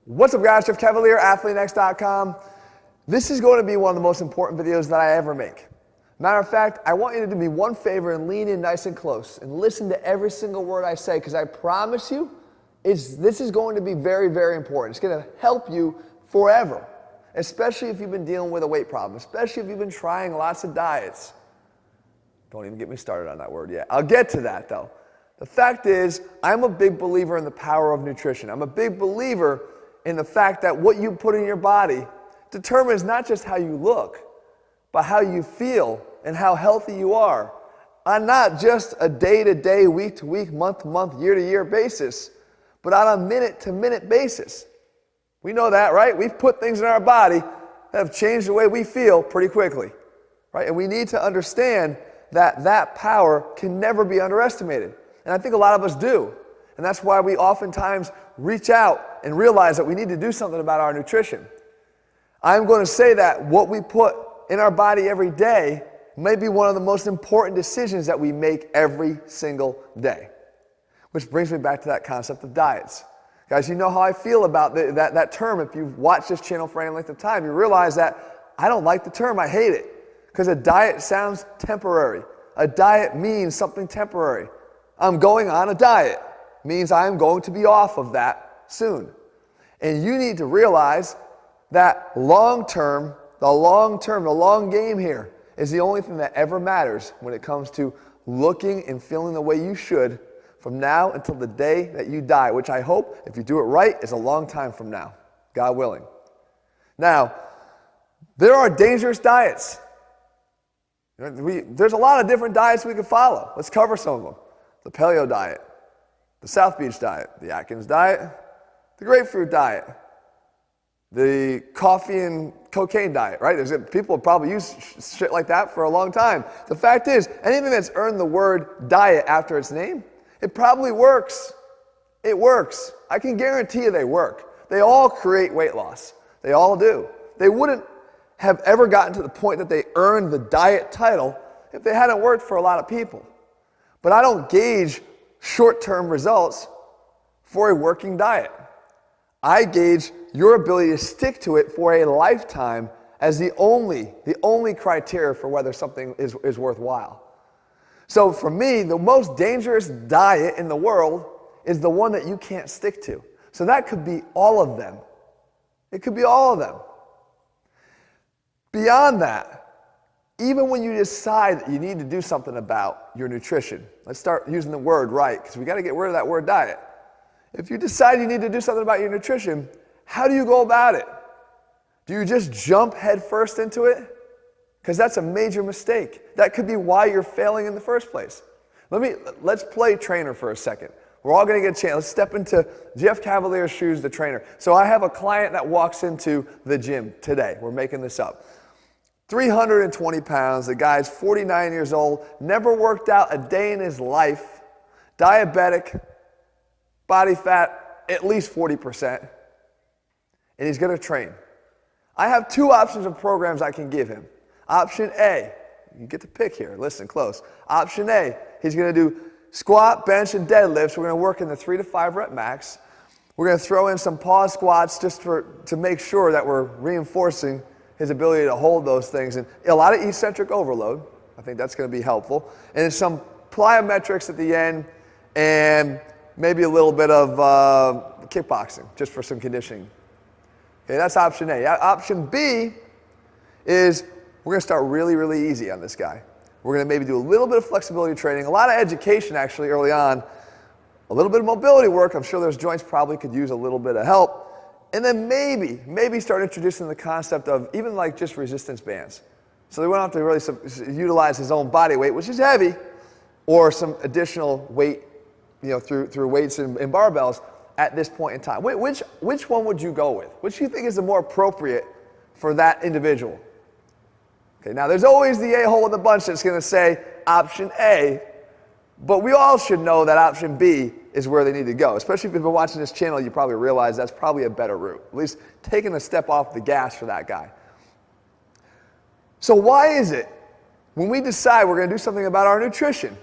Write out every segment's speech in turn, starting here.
What's up guys, Jeff Cavalier, ATHLEAN-X.com. This is going to be one of the most important videos that I ever make. Matter of fact, I want you to do me one favor and lean in nice and close and listen to every single word I say, because I promise you, this is going to be very, very important. It's going to help you forever, especially if you've been dealing with a weight problem, especially if you've been trying lots of diets. Don't even get me started on that word yet. I'll get to that though. The fact is, I'm a big believer in the power of nutrition. I'm a big believer in the fact that what you put in your body determines not just how you look, but how you feel and how healthy you are on not just a day-to-day, week-to-week, month-to-month, year-to-year basis, but on a minute-to-minute basis. We know that, right? We've put things in our body that have changed the way we feel pretty quickly, right? And we need to understand that that power can never be underestimated. And I think a lot of us do. And that's why we oftentimes reach out and realize that we need to do something about our nutrition. I'm going to say that what we put in our body every day may be one of the most important decisions that we make every single day. Which brings me back to that concept of diets. Guys, you know how I feel about that term. If you've watched this channel for any length of time, you realize that I don't like the term. I hate it. Because a diet sounds temporary. A diet means something temporary. I'm going on a diet means I'm going to be off of that soon. And you need to realize that the long game here is the only thing that ever matters when it comes to looking and feeling the way you should from now until the day that you die, which I hope, if you do it right, is a long time from now, God willing. Now, there are dangerous diets. There's a lot of different diets we could follow. Let's cover some of them. The paleo diet, the South Beach diet, the Atkins diet, the grapefruit diet, the coffee and cocaine diet, right? People have probably used shit like that for a long time. The fact is, anything that's earned the word diet after its name, it probably works. It works. I can guarantee you they work. They all create weight loss. They all do. They wouldn't have ever gotten to the point that they earned the diet title if they hadn't worked for a lot of people. But I don't gauge short-term results for a working diet. I gauge your ability to stick to it for a lifetime as the only criteria for whether something is worthwhile. So for me, the most dangerous diet in the world is the one that you can't stick to. So that could be all of them. It could be all of them. Beyond that, even when you decide that you need to do something about your nutrition, let's start using the word right, because we got to get rid of that word diet. If you decide you need to do something about your nutrition, how do you go about it? Do you just jump headfirst into it? Because that's a major mistake. That could be why you're failing in the first place. Let's play trainer for a second. We're all going to get a chance. Let's step into Jeff Cavalier's shoes, the trainer. So I have a client that walks into the gym today. We're making this up. 320 pounds, the guy's 49 years old, never worked out a day in his life, diabetic, body fat at least 40%, and he's going to train. I have two options of programs I can give him. Option A, you get to pick here, listen close. Option A, he's going to do squat, bench, and deadlifts. We're going to work in the 3 to 5 rep max. We're going to throw in some pause squats just to make sure that we're reinforcing his ability to hold those things, and a lot of eccentric overload. I think that's going to be helpful. And some plyometrics at the end, and maybe a little bit of kickboxing, just for some conditioning. Okay, that's option A. Option B is we're going to start really, really easy on this guy. We're going to maybe do a little bit of flexibility training, a lot of education actually early on, a little bit of mobility work. I'm sure those joints probably could use a little bit of help. And then maybe start introducing the concept of even like just resistance bands. So they won't have to really utilize his own body weight, which is heavy, or some additional weight, through weights and barbells at this point in time. Which one would you go with? Which do you think is the more appropriate for that individual? Okay, now there's always the a-hole in the bunch that's going to say option A, but we all should know that option B is where they need to go. Especially if you've been watching this channel, you probably realize that's probably a better route. At least taking a step off the gas for that guy. So why is it when we decide we're going to do something about our nutrition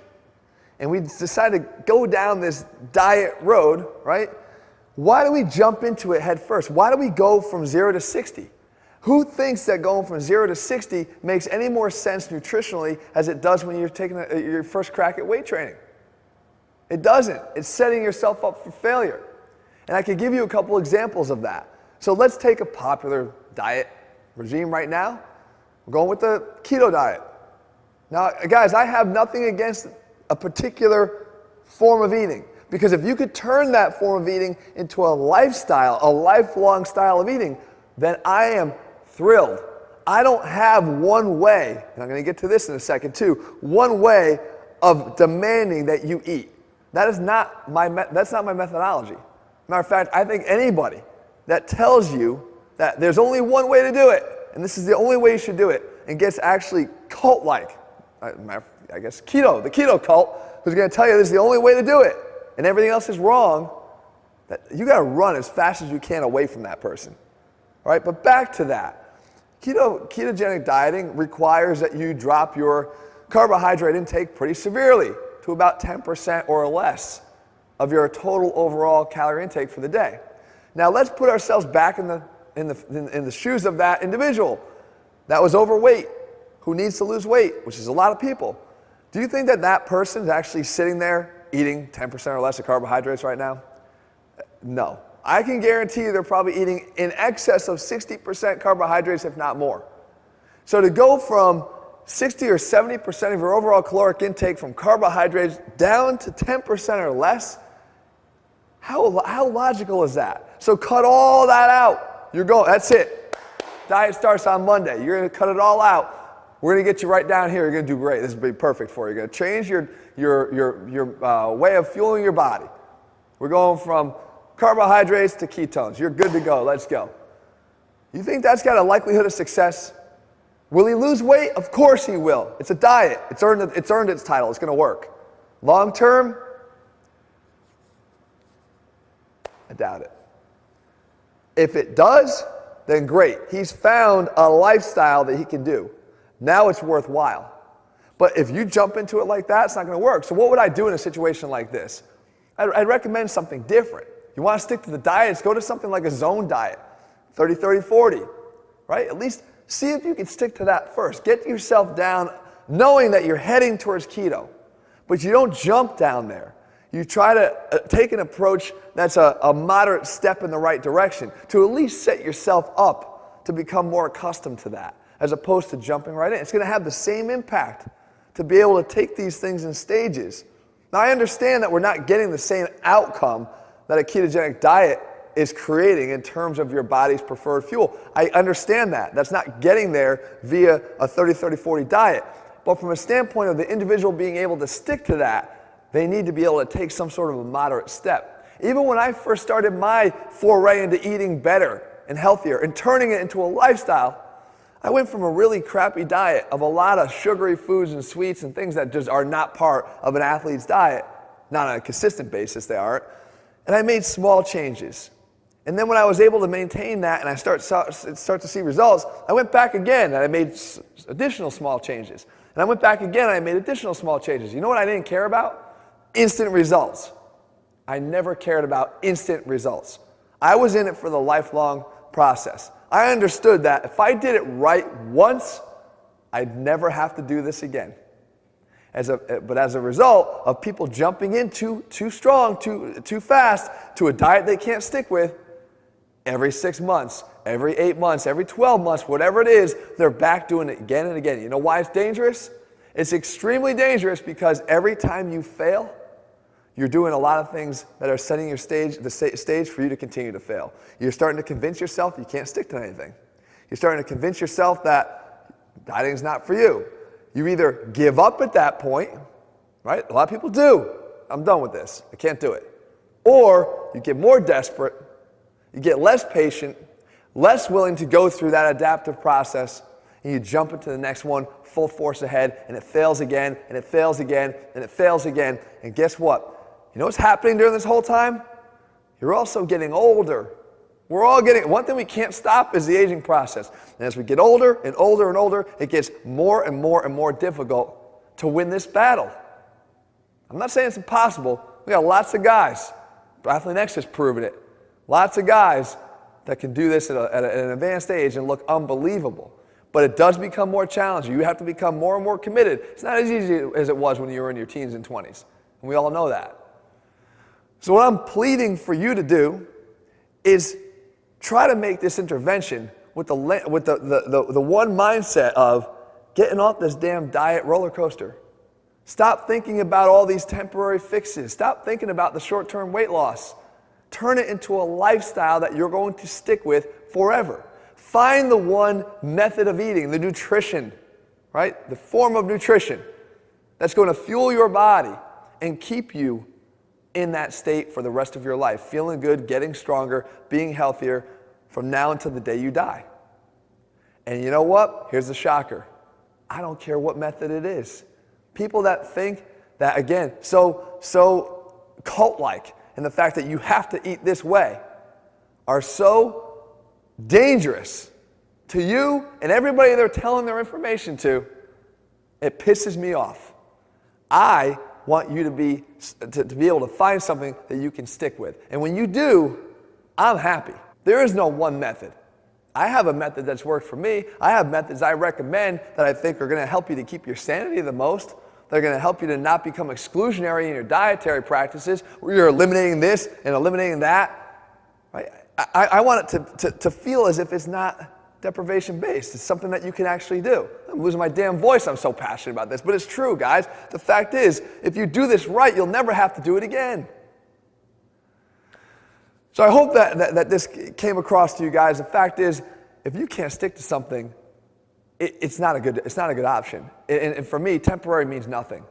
and we decide to go down this diet road, right? Why do we jump into it head first? Why do we go from 0 to 60? Who thinks that going from 0 to 60 makes any more sense nutritionally as it does when you're taking your first crack at weight training? It doesn't. It's setting yourself up for failure. And I could give you a couple examples of that. So let's take a popular diet regime right now. We're going with the keto diet. Now, guys, I have nothing against a particular form of eating, because if you could turn that form of eating into a lifestyle, a lifelong style of eating, then I am thrilled. I don't have one way, and I'm going to get to this in a second too, one way of demanding that you eat. That's not my methodology. Matter of fact, I think anybody that tells you that there's only one way to do it, and this is the only way you should do it, and gets actually cult-like, I guess the keto cult, who's going to tell you this is the only way to do it, and everything else is wrong, that you got to run as fast as you can away from that person. All right, but back to that. Ketogenic dieting requires that you drop your carbohydrate intake pretty severely to about 10% or less of your total overall calorie intake for the day. Now let's put ourselves back in the shoes of that individual that was overweight, who needs to lose weight, which is a lot of people. Do you think that that person is actually sitting there eating 10% or less of carbohydrates right now? No. I can guarantee you they're probably eating in excess of 60% carbohydrates, if not more. So to go from 60 or 70% of your overall caloric intake from carbohydrates down to 10% or less, how logical is that? So cut all that out. That's it. Diet starts on Monday. You're going to cut it all out. We're going to get you right down here. You're going to do great. This will be perfect for you. You're going to change your way of fueling your body. We're going from carbohydrates to ketones. You're good to go. Let's go. You think that's got a likelihood of success? Will he lose weight? Of course he will. It's a diet. It's earned its title. It's going to work. Long term, I doubt it. If it does, then great. He's found a lifestyle that he can do. Now it's worthwhile. But if you jump into it like that, it's not going to work. So what would I do in a situation like this? I'd recommend something different. You want to stick to the diets, go to something like a zone diet, 30, 30, 40, right? At least see if you can stick to that first. Get yourself down knowing that you're heading towards keto, but you don't jump down there. You try to take an approach that's a moderate step in the right direction to at least set yourself up to become more accustomed to that, as opposed to jumping right in. It's going to have the same impact to be able to take these things in stages. Now, I understand that we're not getting the same outcome that a ketogenic diet is creating in terms of your body's preferred fuel. I understand that. That's not getting there via a 30, 30, 40 diet. But from a standpoint of the individual being able to stick to that, they need to be able to take some sort of a moderate step. Even when I first started my foray into eating better and healthier and turning it into a lifestyle, I went from a really crappy diet of a lot of sugary foods and sweets and things that just are not part of an athlete's diet. Not on a consistent basis, they aren't. And I made small changes. And then when I was able to maintain that and I start to see results, I went back again and I made additional small changes. And I went back again and I made additional small changes. You know what I didn't care about? Instant results. I never cared about instant results. I was in it for the lifelong process. I understood that if I did it right once, I'd never have to do this again. But as a result of people jumping in too strong, too fast to a diet they can't stick with, every 6 months, every 8 months, every 12 months, whatever it is, they're back doing it again and again. You know why it's dangerous? It's extremely dangerous because every time you fail, you're doing a lot of things that are setting the stage for you to continue to fail. You're starting to convince yourself you can't stick to anything. You're starting to convince yourself that dieting is not for you. You either give up at that point, right? A lot of people do. I'm done with this. I can't do it. Or you get more desperate, you get less patient, less willing to go through that adaptive process, and you jump into the next one full force ahead, and it fails again, and it fails again, and it fails again. And guess what? You know what's happening during this whole time? You're also getting older. We're all getting, one thing we can't stop is the aging process. And as we get older and older and older, it gets more and more and more difficult to win this battle. I'm not saying it's impossible. We got lots of guys. ATHLEAN-X has proven it. Lots of guys that can do this at an advanced age and look unbelievable. But it does become more challenging. You have to become more and more committed. It's not as easy as it was when you were in your teens and 20s. And we all know that. So what I'm pleading for you to do is try to make this intervention with the one mindset of getting off this damn diet roller coaster. Stop thinking about all these temporary fixes. Stop thinking about the short-term weight loss. Turn it into a lifestyle that you're going to stick with forever. Find the one method of eating, the nutrition, right? The form of nutrition that's going to fuel your body and keep you in that state for the rest of your life, feeling good, getting stronger, being healthier from now until the day you die. And you know what? Here's the shocker. I don't care what method it is. People that think that, again, so cult-like, and the fact that you have to eat this way are so dangerous to you and everybody they're telling their information to, it pisses me off. I want you to be able to find something that you can stick with. And when you do, I'm happy. There is no one method. I have a method that's worked for me. I have methods I recommend that I think are going to help you to keep your sanity the most. They're going to help you to not become exclusionary in your dietary practices, where you're eliminating this and eliminating that. Right? I want it to feel as if it's not deprivation-based. It's something that you can actually do. I'm losing my damn voice. I'm so passionate about this. But it's true, guys. The fact is, if you do this right, you'll never have to do it again. So I hope that this came across to you guys. The fact is, if you can't stick to something, it's not a good option. And for me, temporary means nothing.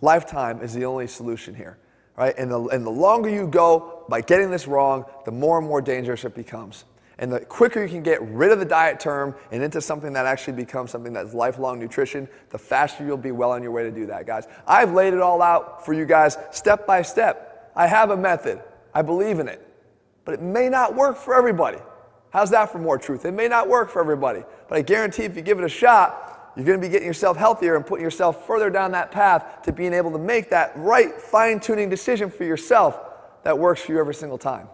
Lifetime is the only solution here, right? And the longer you go by getting this wrong, the more and more dangerous it becomes. And the quicker you can get rid of the diet term and into something that actually becomes something that's lifelong nutrition, the faster you'll be well on your way to do that, guys. I've laid it all out for you guys step by step. I have a method. I believe in it. But it may not work for everybody. How's that for more truth? It may not work for everybody. But I guarantee if you give it a shot, you're going to be getting yourself healthier and putting yourself further down that path to being able to make that right fine-tuning decision for yourself that works for you every single time.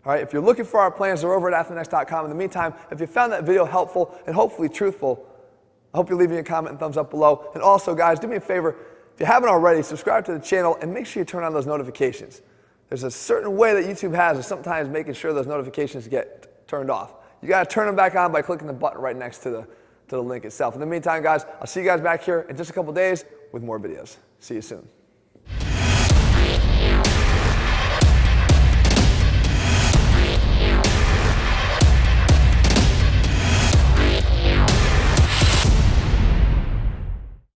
All right, if you're looking for our plans, they're over at ATHLEAN-X.com. In the meantime, if you found that video helpful and hopefully truthful, I hope you leave me a comment and thumbs up below. And also, guys, do me a favor. If you haven't already, subscribe to the channel and make sure you turn on those notifications. There's a certain way that YouTube has of sometimes making sure those notifications get turned off. You got to turn them back on by clicking the button right next to the link itself. In the meantime, guys, I'll see you guys back here in just a couple days with more videos. See you soon.